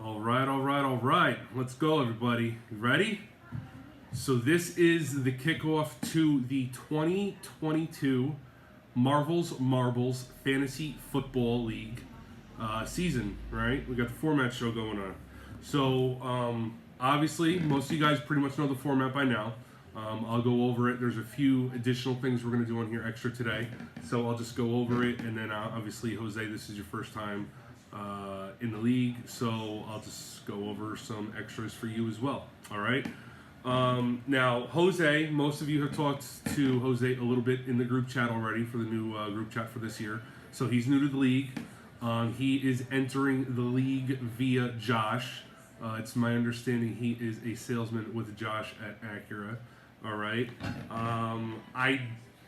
All right, all right, all right. Let's go, everybody. You ready? So this is the kickoff to the 2022 Marvel's Marbles Fantasy Football League season, right? We got the format show going on. So obviously, most of you guys pretty much know the format by now. I'll go over it. There's a few additional things we're going to do on here extra today. So I'll just go over it. And then obviously, Jose, this is your first time in the league. So I'll just go over some extras for you as well. All right. Now, Jose, most of you have talked to Jose a little bit in the group chat already for the new group chat for this year. So he's new to the league. He is entering the league via Josh. It's my understanding he is a salesman with Josh at Acura. All right. I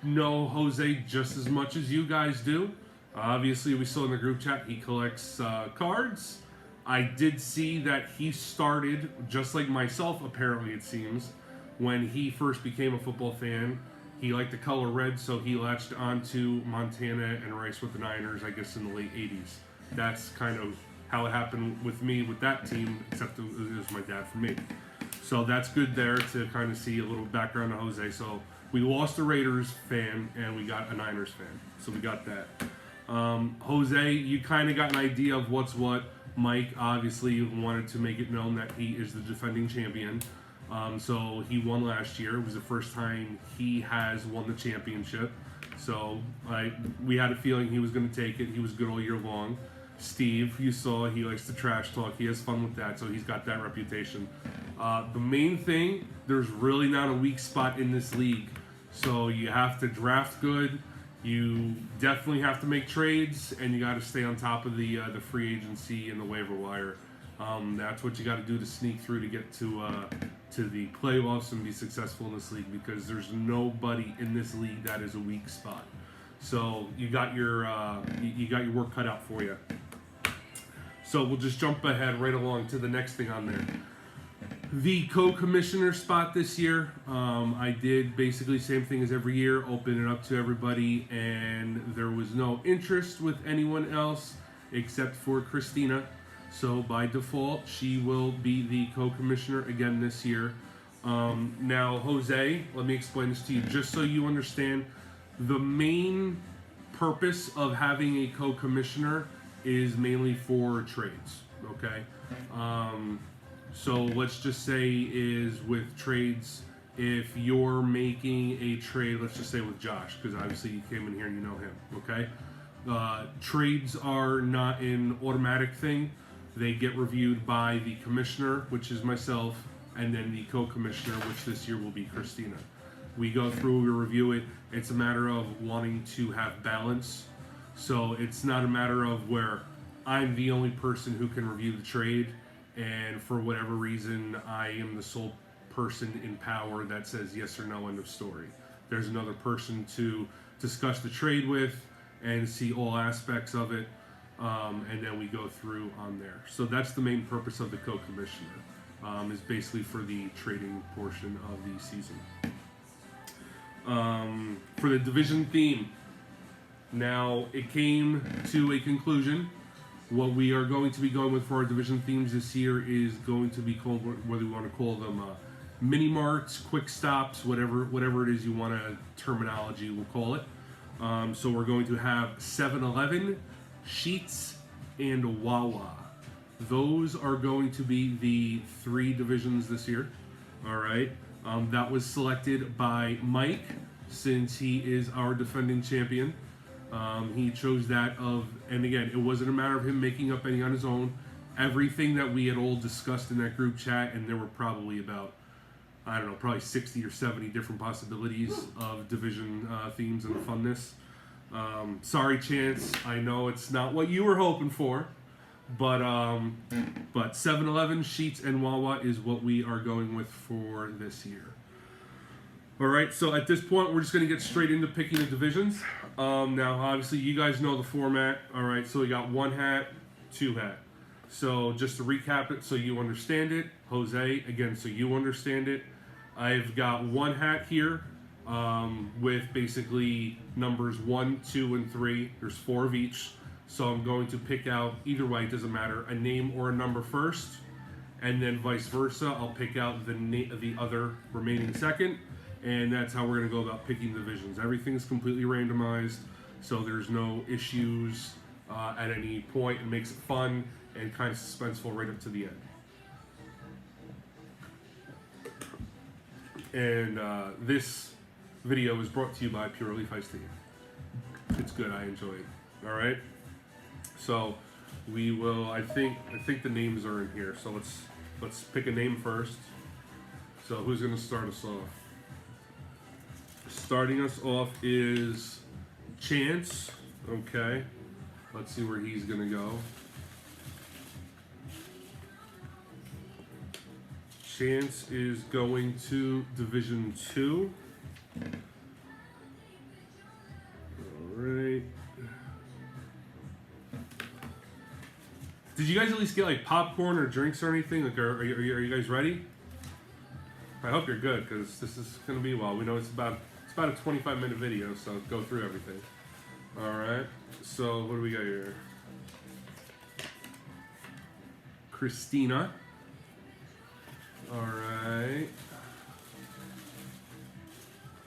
know Jose just as much as you guys do. Obviously, we saw in the group chat he collects cards. I did see that he started, just like myself, apparently it seems, when he first became a football fan. He liked the color red, so he latched onto Montana and Rice with the Niners, I guess, in the late 80s. That's kind of how it happened with me with that team, except it was my dad for me. So that's good there to kind of see a little background on Jose. So we lost a Raiders fan, and we got a Niners fan. So we got that. Jose, you kind of got an idea of what's what. Mike obviously wanted to make it known that he is the defending champion. So he won last year. It was the first time he has won the championship. So we had a feeling he was going to take it. He was good all year long. Steve, you saw, he likes to trash talk. He has fun with that, so he's got that reputation. The main thing, there's really not a weak spot in this league. So you have to draft good. You definitely have to make trades, and you got to stay on top of the free agency and the waiver wire. That's what you got to do to sneak through to get to the playoffs and be successful in this league, because there's nobody in this league that is a weak spot. So you got your work cut out for you. So we'll just jump ahead right along to the next thing on there. The co-commissioner spot this year, I did basically same thing as every year, open it up to everybody, and there was no interest with anyone else except for Christina. So by default, she will be the co-commissioner again this year. Now, Jose, let me explain this to you, just so you understand. The main purpose of having a co-commissioner is mainly for trades, okay? So let's just say is with trades, if you're making a trade, let's just say with Josh, because obviously you came in here and you know him, okay? Trades are not an automatic thing. They get reviewed by the commissioner, which is myself, and then the co-commissioner, which this year will be Christina. We go through, we review it. It's a matter of wanting to have balance. So it's not a matter of where I'm the only person who can review the trade, and for whatever reason, I am the sole person in power that says yes or no, end of story. There's another person to discuss the trade with and see all aspects of it, and then we go through on there. So that's the main purpose of the co-commissioner, is basically for the trading portion of the season. For the division theme, now it came to a conclusion. What we are going to be going with for our division themes this year is going to be called, whether we want to call them mini marts, quick stops, whatever it is you want to terminology, we'll call it. So we're going to have 7-Eleven, Sheetz, and Wawa. Those are going to be the three divisions this year. All right. That was selected by Mike, since he is our defending champion. He chose that and again, it wasn't a matter of him making up any on his own. Everything that we had all discussed in that group chat, and there were probably about, I don't know, probably 60 or 70 different possibilities of division themes and funness. Sorry, Chance, I know it's not what you were hoping for, but 7-Eleven, Sheetz, and Wawa is what we are going with for this year. All right, so at this point, we're just going to get straight into picking the divisions. Now, obviously, you guys know the format. All right, so we got one hat, two hat. So just to recap it so you understand it, Jose, again, so you understand it, I've got one hat here with basically numbers 1, 2, and 3. There's 4 of each. So I'm going to pick out, either way, it doesn't matter, a name or a number first, and then vice versa. I'll pick out the other remaining second, and that's how we're going to go about picking divisions. Everything's completely randomized, so there's no issues at any point. It makes it fun and kind of suspenseful right up to the end. And this video is brought to you by Pure Leaf Iced Tea. It's good. I enjoy it. All right. So we will. I think the names are in here. So let's pick a name first. So who's going to start us off? Starting us off is Chance. Okay. Let's see where he's going to go. Chance is going to Division 2. All right. Did you guys at least get like popcorn or drinks or anything? Like, are you guys ready? I hope you're good, because this is gonna be, well, we know it's about a 25-minute video, so go through everything. All right. So what do we got here? Christina. All right.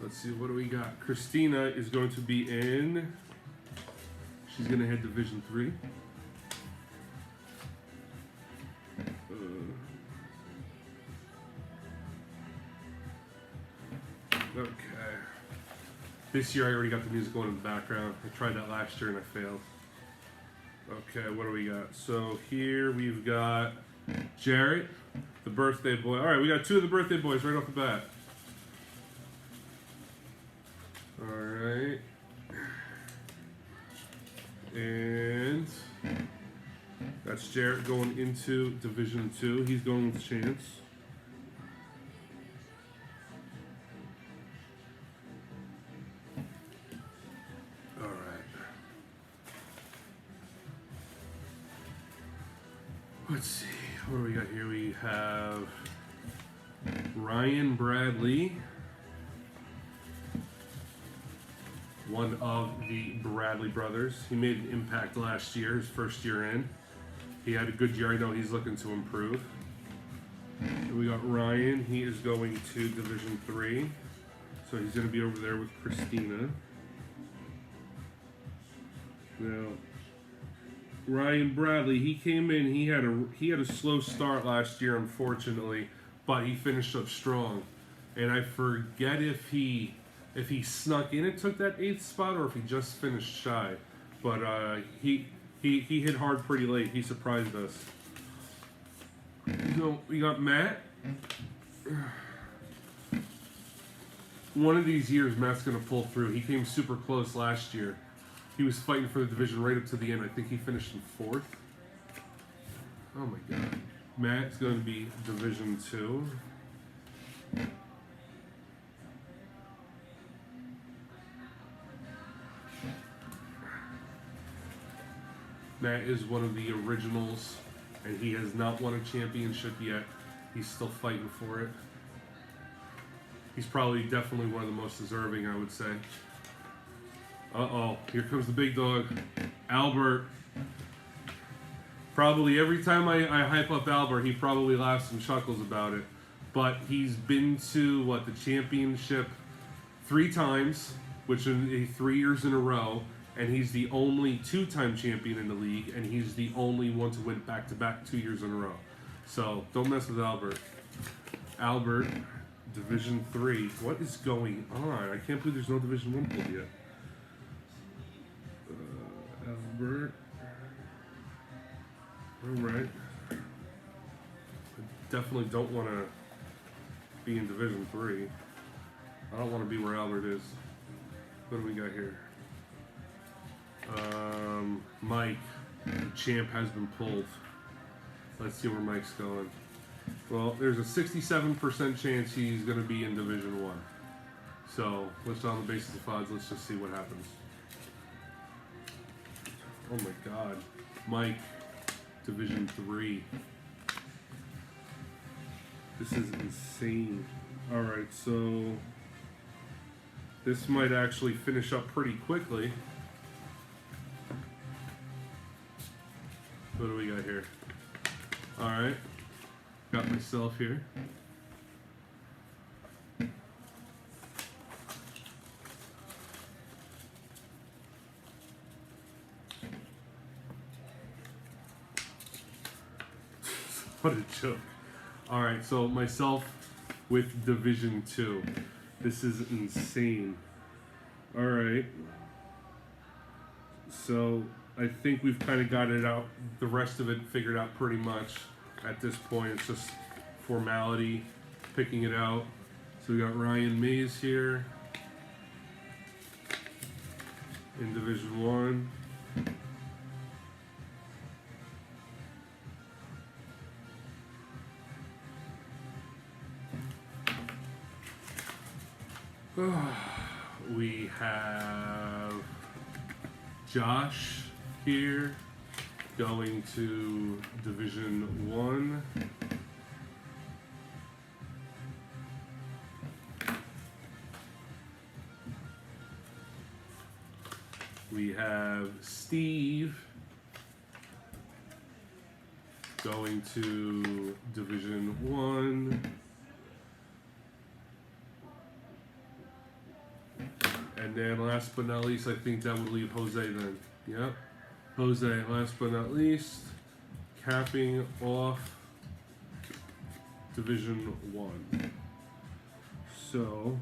Let's see, what do we got? Christina is going to be in. She's gonna head Division 3. Okay. This year I already got the music going in the background. I tried that last year and I failed. Okay, what do we got? So here we've got Jarrett, the birthday boy. All right, we got two of the birthday boys right off the bat. All right. And that's Jarrett going into Division 2. He's going with Chance. Let's see, what do we got here? We have Ryan Bradley, one of the Bradley brothers. He made an impact last year, his first year in. He had a good year. I know he's looking to improve. And we got Ryan. He is going to Division 3. So he's going to be over there with Christina. Now, Ryan Bradley, he came in, he had a slow start last year, unfortunately, but he finished up strong. And I forget if he snuck in and took that 8th spot or if he just finished shy. But he hit hard pretty late. He surprised us. So we got Matt. One of these years, Matt's gonna pull through. He came super close last year. He was fighting for the division right up to the end. I think he finished in 4th. Oh my God. Matt's going to be Division 2. Matt is one of the originals, and he has not won a championship yet. He's still fighting for it. He's probably definitely one of the most deserving, I would say. Uh-oh, here comes the big dog, Albert. Probably every time I hype up Albert, he probably laughs and chuckles about it. But he's been to, the championship 3 times, which is 3 years in a row, and he's the only 2-time champion in the league, and he's the only one to win back-to-back 2 years in a row. So, don't mess with Albert. Albert, Division 3. What is going on? I can't believe there's no Division 1 pulled yet. Albert. Alright. I definitely don't want to be in Division 3. I don't want to be where Albert is. What do we got here? Mike. The champ has been pulled. Let's see where Mike's going. Well, there's a 67% chance he's going to be in Division 1. So, let's on the basis of odds, let's just see what happens. Oh my God. Mike, Division 3. This is insane. Alright, so this might actually finish up pretty quickly. What do we got here? All right. Got myself here. What a joke. All right, so myself with Division 2. This is insane. All right. So I think we've kind of got it out, the rest of it figured out pretty much at this point. It's just formality, picking it out. So we got Ryan Mays here in Division 1. We have Josh here going to Division 1. We have Steve going to Division 1. And then last but not least, I think that would leave Jose then. Yep. Jose, last but not least, capping off Division 1. So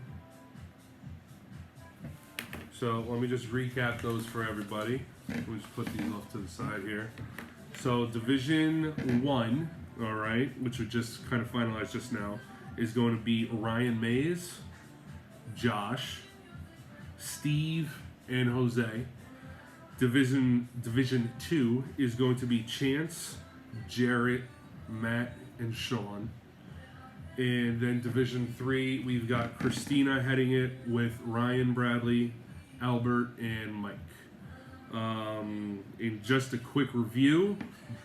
let me just recap those for everybody. Let me just put these off to the side here. So Division 1, all right, which we just kind of finalized just now, is going to be Ryan Mays, Josh, Steve, and Jose. Division 2 is going to be Chance, Jarrett, Matt, and Sean. And then Division 3, we've got Christina heading it with Ryan, Bradley, Albert, and Mike. In just a quick review,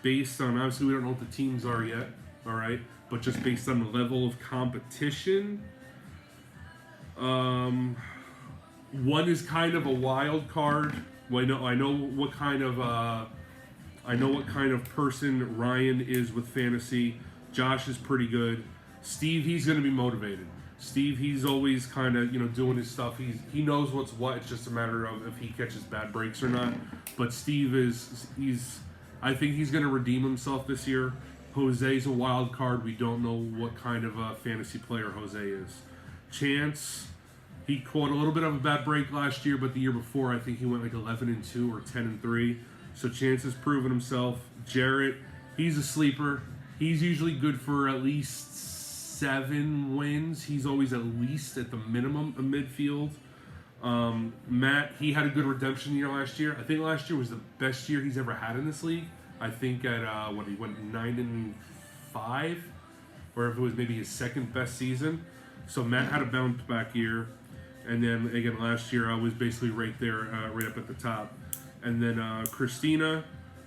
based on, obviously we don't know what the teams are yet, all right, but just based on the level of competition, one is kind of a wild card. Well, I know what kind of person Ryan is with fantasy. Josh is pretty good. Steve, he's going to be motivated. Steve, he's always kind of doing his stuff. He knows what's what. It's just a matter of if he catches bad breaks or not. But Steve I think he's going to redeem himself this year. Jose's a wild card. We don't know what kind of a fantasy player Jose is. Chance, he caught a little bit of a bad break last year, but the year before I think he went like 11-2 or 10-3. So Chance has proven himself. Jarrett, he's a sleeper. He's usually good for at least 7 wins. He's always at least at the minimum a midfield. Matt, he had a good redemption year last year. I think last year was the best year he's ever had in this league. I think at he went 9-5, or if it was maybe his second best season. So Matt had a bounce back year, and then again last year I was basically right there, right up at the top. And then Christina,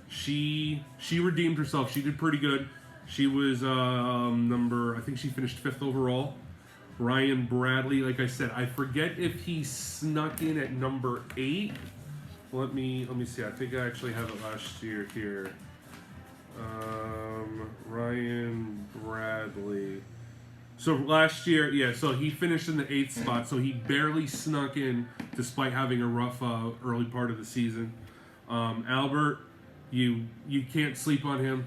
she redeemed herself. She did pretty good. She was I think she finished 5th overall. Ryan Bradley, like I said, I forget if he snuck in at number 8. Let me see. I think I actually have it last year here. Ryan Bradley. So last year, yeah, so he finished in the 8th spot, so he barely snuck in despite having a rough early part of the season. Albert, you can't sleep on him.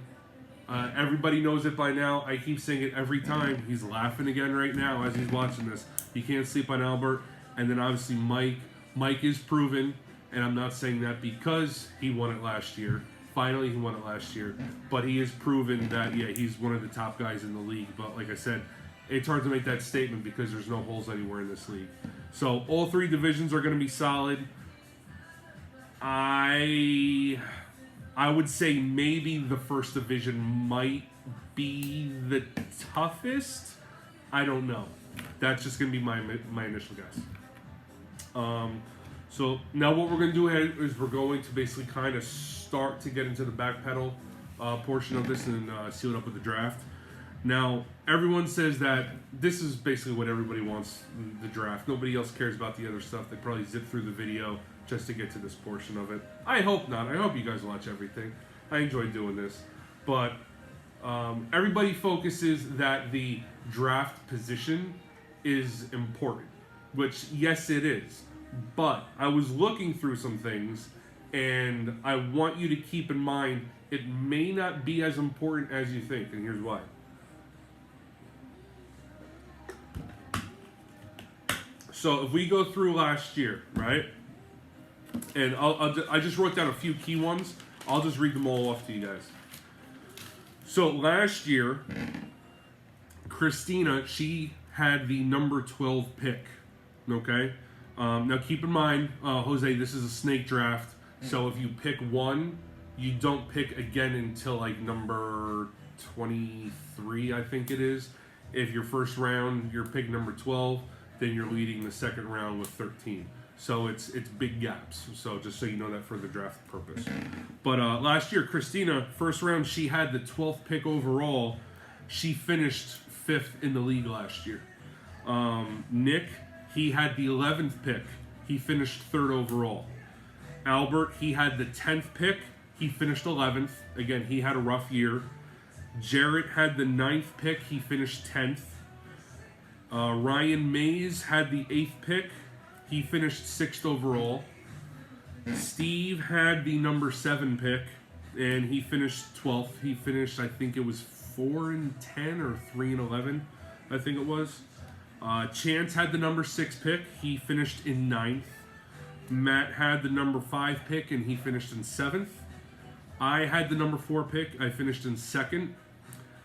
Everybody knows it by now. I keep saying it every time. He's laughing again right now as he's watching this. You can't sleep on Albert. And then obviously Mike. Mike is proven, and I'm not saying that because he won it last year. Finally, he won it last year. But he is proven that, yeah, he's one of the top guys in the league. But like I said, it's hard to make that statement because there's no holes anywhere in this league. So all 3 divisions are going to be solid. I would say maybe the first division might be the toughest. I don't know. That's just going to be my initial guess. So now what we're going to do is we're going to basically kind of start to get into the back pedal portion of this and seal it up with the draft. Now, everyone says that this is basically what everybody wants, the draft. Nobody else cares about the other stuff. They probably zip through the video just to get to this portion of it. I hope not. I hope you guys watch everything. I enjoy doing this, but everybody focuses that the draft position is important, which yes it is. But I was looking through some things, and I want you to keep in mind it may not be as important as you think, and here's why. So if we go through last year, right? And I just wrote down a few key ones. I'll just read them all off to you guys. So last year, Christina, she had the number 12 pick. Okay? Now keep in mind, Jose, this is a snake draft. So if you pick one, you don't pick again until like number 23, I think it is. If your first round, you're pick number 12, then you're leading the second round with 13. So it's big gaps. So just so you know that for the draft purpose. But last year, Christina, first round, she had the 12th pick overall. She finished 5th in the league last year. Nick, he had the 11th pick. He finished 3rd overall. Albert, he had the 10th pick. He finished 11th. Again, he had a rough year. Jarrett had the 9th pick. He finished 10th. Ryan Mays had the 8th pick. He finished 6th overall. Steve had the number 7 pick, and he finished 12th. He finished, I think it was 4-10 or 3-11, I think it was. Chance had the number 6 pick. He finished in 9th. Matt had the number 5 pick, and he finished in 7th. I had the number 4 pick. I finished in 2nd.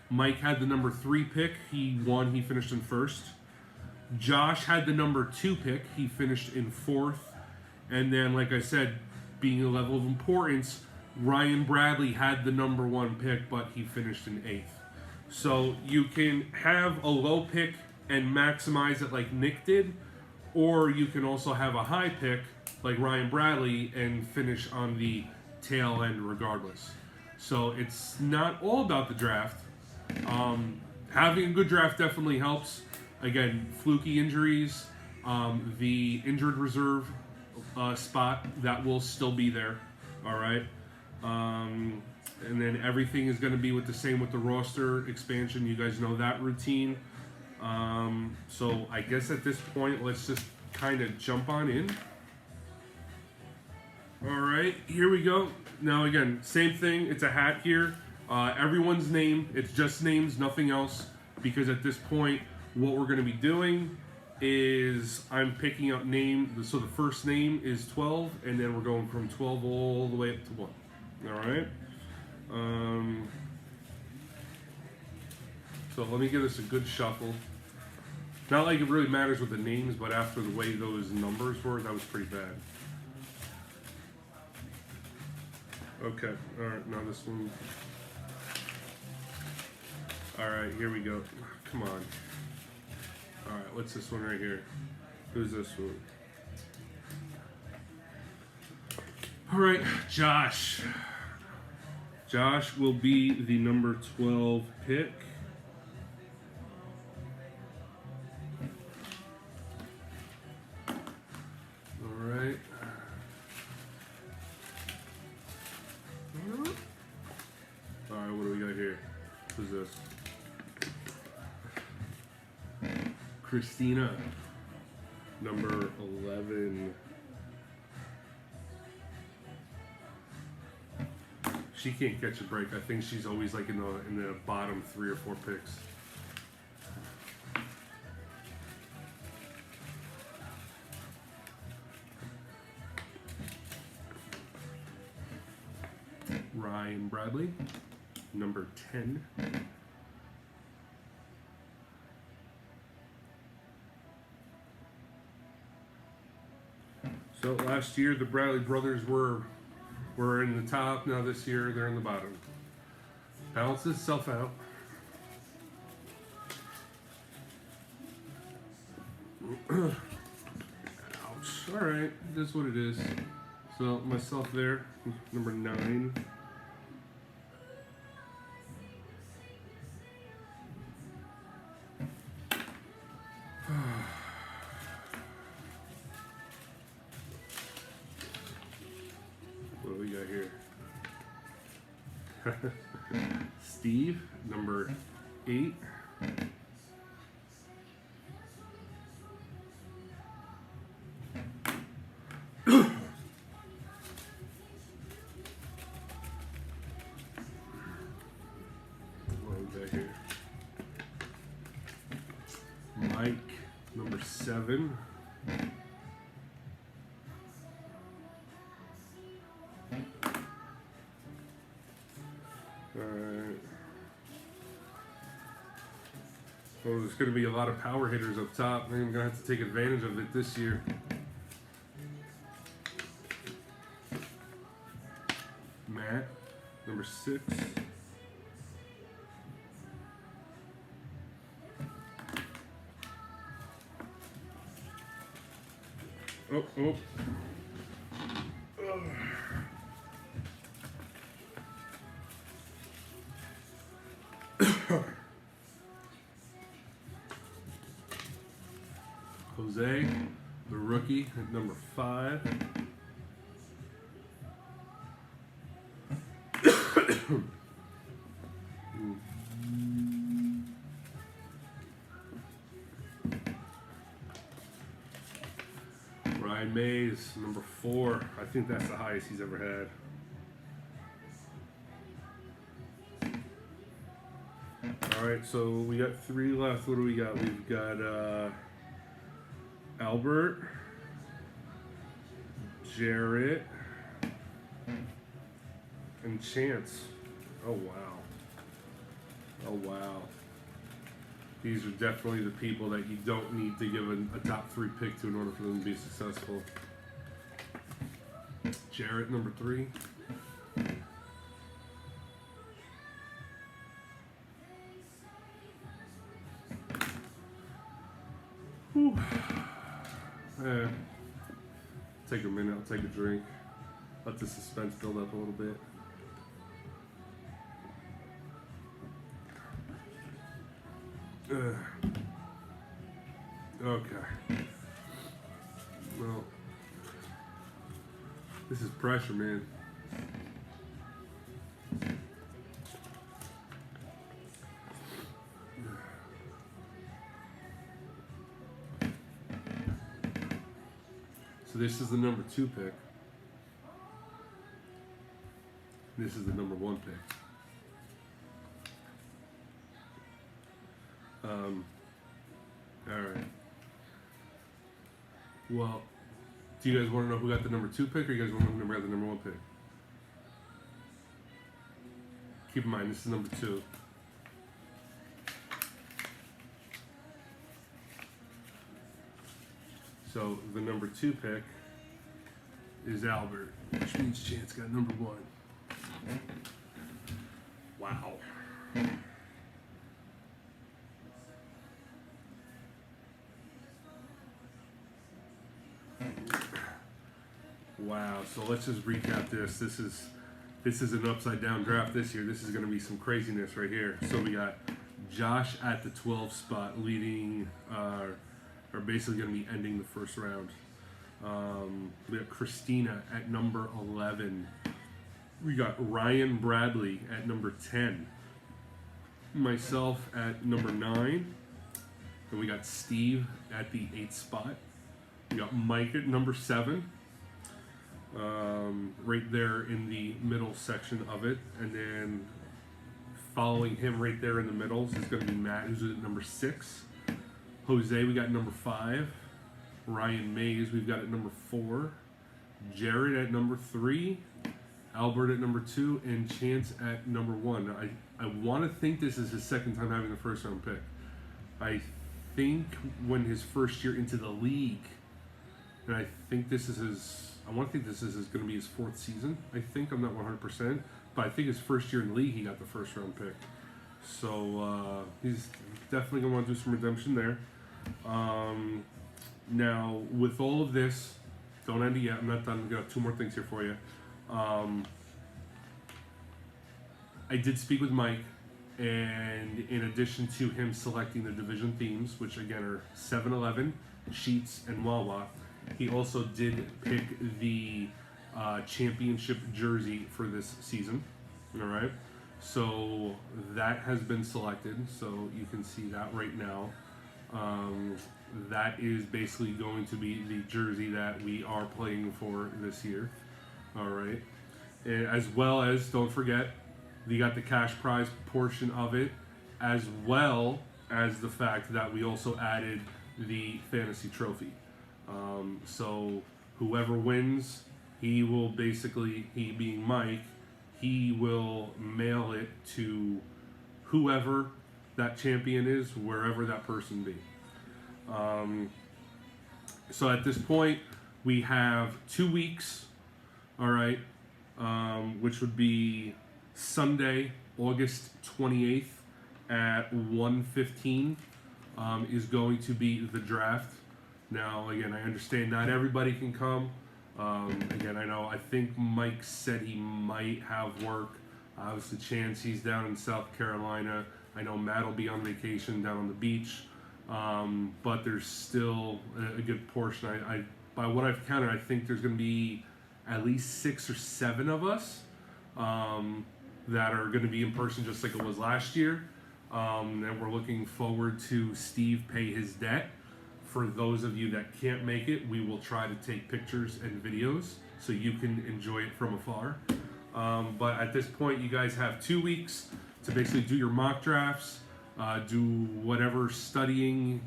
Mike had the number 3 pick. He won. He finished in 1st. Josh had the number 2 pick. He finished in 4th. And then, like I said, being a level of importance, Ryan Bradley had the number 1 pick, but he finished in 8th. So you can have a low pick and maximize it like Nick did, or you can also have a high pick like Ryan Bradley and finish on the tail end regardless. So it's not all about the draft. Having a good draft definitely helps. Again, fluky injuries, the injured reserve spot, that will still be there, all right? And then everything is going to be with the same with the roster expansion. You guys know that routine. So I guess at this point, let's just kind of jump on in. All right, here we go. Now again, same thing. It's a hat here. Everyone's name. It's just names, nothing else. Because at this point, what we're going to be doing is I'm picking up name. So the first name is 12, and then we're going from 12 all the way up to 1. All right. So let me give this a good shuffle. Not like it really matters with the names, but after the way those numbers were, that was pretty bad. Okay, all right, now this one. All right, here we go. Come on. All right, what's this one right here? Who's this one? All right, Josh. Josh will be the number 12 pick. All right. All right, what do we got here? Who's this? Christina, number 11. She can't catch a break. I think she's always like in the bottom 3 or 4 picks. Ryan Bradley, number 10. So last year the Bradley brothers were in the top. Now this year they're in the bottom. Balances itself out. Ouch. All right, that's what it is. So myself there, number 9. What do we got here? Steve, number 8. What was that here? Mike, number 7. Alright. Well, there's going to be a lot of power hitters up top. I'm going to have to take advantage of it this year. Matt, number 6. Oh, oh. Jose, the rookie, at number 5. Ryan Mays, number 4. I think that's the highest he's ever had. All right, so we got 3 left. What do we got? We've got Albert, Jarrett, and Chance. Oh, wow. Oh, wow. These are definitely the people that you don't need to give a top 3 pick to in order for them to be successful. Jarrett, number 3. Whew. Take a minute, I'll take a drink. Let the suspense build up a little bit. Okay. Well, this is pressure, man. So this is the number 2 pick. This is the number 1 pick. All right. Well, do you guys want to know who got the number 2 pick, or you guys want to know who got the number 1 pick? Keep in mind, this is number 2. So the number 2 pick is Albert, which means Chance got number 1. Wow. Wow. So let's just recap this. This is an upside down draft this year. This is going to be some craziness right here. So we got Josh at the 12 spot, leading, or basically going to be ending the first round. We got Christina at number 11. We got Ryan Bradley at number 10. Myself at number 9. And we got Steve at the 8th spot. We got Mike at number 7. Right there in the middle section of it. And then following him right there in the middle is going to be Matt, who's at number 6. Jose, we got number 5. Ryan Mays, we've got at number 4. Jared at number 3. Albert at number 2. And Chance at number 1. I want to think this is his second time having the first round pick. I think when his first year into the league, and I think this is his, I want to think this is going to be his 4th season. I think, I'm not 100%, but I think his first year in the league, he got the first round pick. So he's definitely going to want to do some redemption there. Now, with all of this, don't end it yet. I'm not done. I've got 2 more things here for you. I did speak with Mike, and in addition to him selecting the division themes, which again are 7-Eleven, Sheetz, and Wawa, he also did pick the championship jersey for this season. All right. So that has been selected. So you can see that right now. That is basically going to be the jersey that we are playing for this year. All right. And as well as, don't forget, you got the cash prize portion of it, as well as the fact that we also added the fantasy trophy. So whoever wins, he will basically, he being Mike, he will mail it to whoever that champion is, wherever that person be. So at this point, we have 2 weeks, all right, which would be Sunday, August 28th at 1:15 is going to be the draft. Now, again, I understand not everybody can come. Again, I think Mike said he might have work. Obviously, Chance, he's down in South Carolina. I know Matt will be on vacation down on the beach. But there's still a good portion. By what I've counted, I think there's going to be at least 6 or 7 of us that are going to be in person, just like it was last year. And we're looking forward to Steve pay his debt. For those of you that can't make it, we will try to take pictures and videos so you can enjoy it from afar. But at this point, you guys have 2 weeks to basically do your mock drafts, do whatever studying,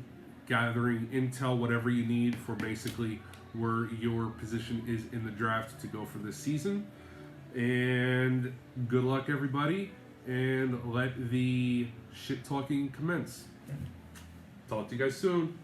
gathering intel, whatever you need for basically where your position is in the draft to go for this season. And good luck, everybody, and let the shit talking commence. Talk to you guys soon.